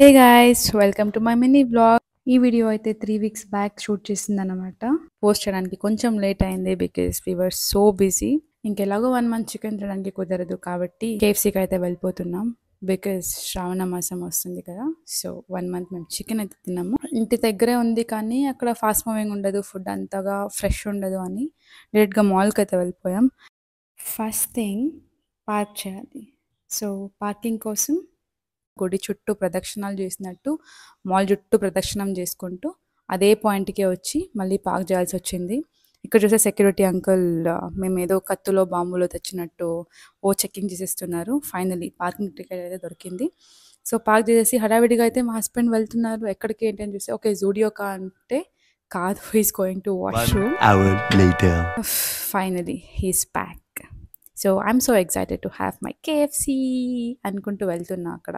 Hey guys welcome to my mini blog. ఈ video అయితే 3 weeks back shoot చేసిందనమాట. Post చేయడానికి కొంచెం లేట్ అయింది because we were so busy. ఇంకెలాగో 1 మంత్ చికెన్ తినడానికి కుదరదు కాబట్టి కేఎఫ్సీకి అయితే వెళ్ళిపోతున్నాం. బికాస్ శ్రావణ మాసం వస్తుంది కదా, సో 1 మంత్ మేము చికెన్ అయితే తిన్నాము. ఇంటి దగ్గరే ఉంది కానీ అక్కడ ఫాస్ట్ మూవింగ్ ఉండదు, ఫుడ్ అంతగా ఫ్రెష్ ఉండదు అని డైరెక్ట్గా మాల్కి అయితే వెళ్ళిపోయాం. ఫస్ట్ థింగ్ పార్క్ చేయాలి. సో పార్కింగ్ కోసం గుడి చుట్టూ ప్రదక్షిణాలు చేసినట్టు మాల్ చుట్టూ ప్రదక్షిణం చేసుకుంటూ అదే పాయింట్కే వచ్చి మళ్ళీ పార్క్ చేయాల్సి వచ్చింది. ఇక్కడ చూసే సెక్యూరిటీ అంకుల్ మేము ఏదో కత్తులో బాంబులో తెచ్చినట్టు చెక్కింగ్ చేసేస్తున్నారు. ఫైనలీ పార్కింగ్ టికెట్ అయితే దొరికింది. సో పార్క్ చేసేసి హడావిడిగా అయితే మా హస్బెండ్ వెళ్తున్నారు. ఎక్కడికి ఏంటి అని చూస్తే ఓకే జూడియోకా అంటే కాదు, he's going to washroom. Finally he's back. So I'm so excited to have my KFC అనుకుంటూ వెళ్తున్నా. అక్కడ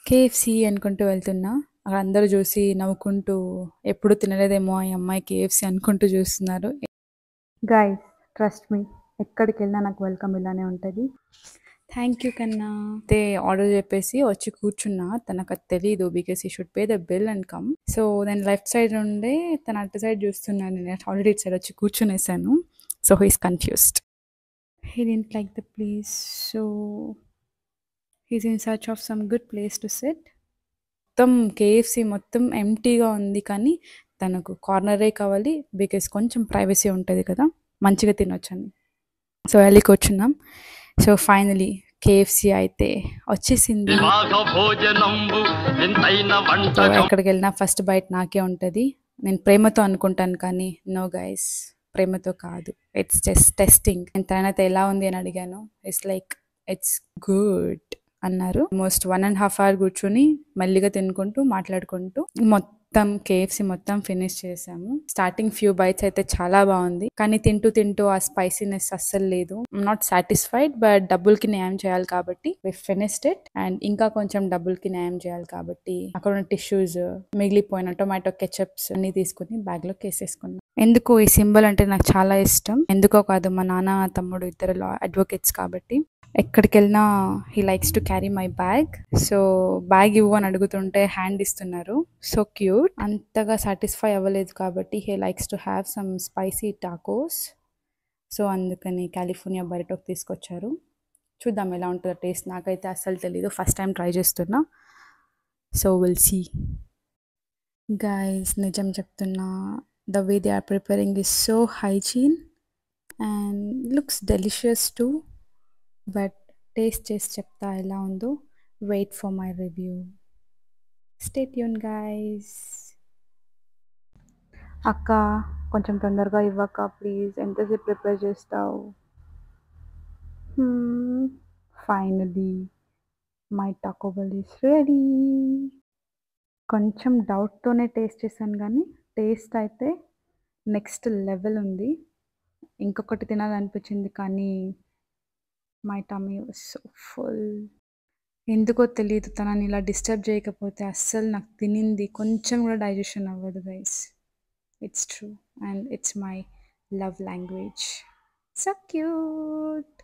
కేఎఫ్సీ అనుకుంటూ వెళ్తున్నా. అక్కడ అందరూ చూసి నవ్వుకుంటూ ఎప్పుడు తినలేదేమో ఈ అమ్మాయి కేఎఫ్సీ అనుకుంటూ చూస్తున్నారు. గైస్ ట్రస్ట్ మీ, ఎక్కడికి వెళ్ళినా నాకు వెల్కమ్ ఇలానే ఉంటుంది. థ్యాంక్ యూ కన్నా. అయితే ఆర్డర్ చెప్పేసి వచ్చి కూర్చున్నా. తనకు అది తెలీదు బికాస్ ఈ should pay the bill and come. So నేను లెఫ్ట్ సైడ్ ఉండే తన అటు సైడ్ చూస్తున్నాను. నేను ఆల్రెడీ ఇటు సైడ్ వచ్చి కూర్చునేసాను. So he's confused. He didn't like the place, so he's in search of some good place to sit. మొత్తం కేఎఫ్సీ మొత్తం ఎంటీగా ఉంది కానీ తనకు కార్నరే కావాలి బికాస్ కొంచెం ప్రైవసీ ఉంటుంది కదా, మంచిగా తినొచ్చని. సో వెళ్ళి కూర్చున్నాం. సో ఫైనలీ కేఎఫ్సీ అయితే వచ్చేసింది. సో ఎక్కడికి వెళ్ళినా ఫస్ట్ బైట్ నాకే ఉంటుంది. నేను ప్రేమతో అనుకుంటాను కానీ నో గైస్, ప్రేమతో కాదు, ఇట్స్ జస్ట్ టెస్టింగ్. నేను తనైతే ఎలా ఉంది అని అడిగాను. ఇట్స్ లైక్ ఇట్స్ గుడ్ అన్నారు. ఆల్మోస్ట్ 1.5 hours కూర్చొని మెల్లిగా తినుకుంటూ మాట్లాడుకుంటూ మొత్తం కేఎఫ్సీ మొత్తం ఫినిష్ చేసాము. స్టార్టింగ్ ఫ్యూ బైట్స్ అయితే చాలా బాగుంది కానీ తింటూ తింటూ ఆ స్పైసీనెస్ అస్సలు లేదు. నాట్ సాటిస్ఫైడ్, బట్ డబ్బులకి న్యాయం చేయాలి కాబట్టి వి ఫినిష్డ్ ఇట్. అండ్ ఇంకా కొంచెం డబ్బులకి న్యాయం చేయాలి కాబట్టి అక్కడ ఉన్న టిష్యూస్, మిగిలిపోయిన టొమాటో కెచప్స్ అన్ని తీసుకుని బ్యాగ్ లో కేసేసుకున్నాం. ఎందుకు ఈ సింబల్ అంటే నాకు చాలా ఇష్టం. ఎందుకో కాదు, మా నాన్న తమ్ముడు ఇద్దరు అడ్వకేట్స్ కాబట్టి ఎక్కడికి వెళ్ళినా he likes to carry my bag. So bag ఇవ్వు అని అడుగుతుంటే హ్యాండ్ ఇస్తున్నారు. So cute. అంతగా సాటిస్ఫై అవ్వలేదు కాబట్టి he likes to have some spicy tacos. So అందుకని కాలిఫోర్నియా బరిటోకి తీసుకొచ్చారు. చూద్దాం ఎలా ఉంటుందో టేస్ట్. నాకైతే అస్సలు తెలీదు, ఫస్ట్ టైం ట్రై చేస్తున్నా. So will see. గైస్ నిజం చెప్తున్నా, the way they are preparing is so hygiene and looks delicious too. But taste చేసి చెప్తా ఎలా ఉందో. Wait for my review. Stay tune guys. అక్క కొంచెం తొందరగా ఇవ్వక్క ప్లీజ్, ఎంతసేపు ప్రిపేర్ చేస్తావు? Finally my Taco bell is ready. కొంచెం డౌట్తోనే టేస్ట్ చేశాను కానీ టేస్ట్ అయితే నెక్స్ట్ లెవెల్ ఉంది. ఇంకొకటి తినాలనిపించింది కానీ my tummy was so full. ఎందుకో తెలియదు, తనని ఇలా డిస్టర్బ్ చేయకపోతే అస్సలు నాకు తినింది కొంచెం కూడా డైజెషన్ అవ్వదు guys. It's true and it's my love language. So cute.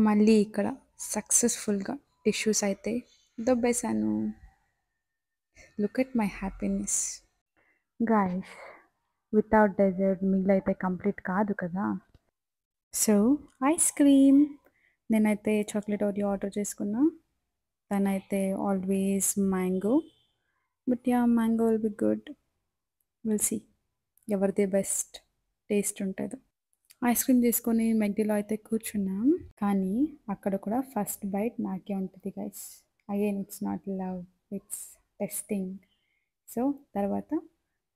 మళ్ళీ ఇక్కడ సక్సెస్ఫుల్గా టిష్యూస్ అయితే దొబ్బేశాను. Look at my happiness. Guys without dessert meal అయితే కంప్లీట్ కాదు కదా. So ice cream. నేనైతే చాక్లెట్ ఓరియో ఆర్డర్ చేసుకున్నా. తనైతే always mango. But ya mango will be good. Will see ఎవరిది బెస్ట్ టేస్ట్ ఉంటుందో. ఐస్ క్రీమ్ తీసుకొని మెగ్డీలో అయితే కూర్చున్నాం కానీ అక్కడ కూడా ఫస్ట్ బైట్ నాకే ఉంటుంది guys. Again it's not love, it's testing. So తర్వాత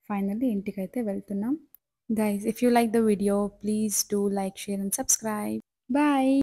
ఫైనల్లీ ఇంటికైతే వెళ్తున్నాం. Guys if you like the video please do like, share and subscribe. Bye.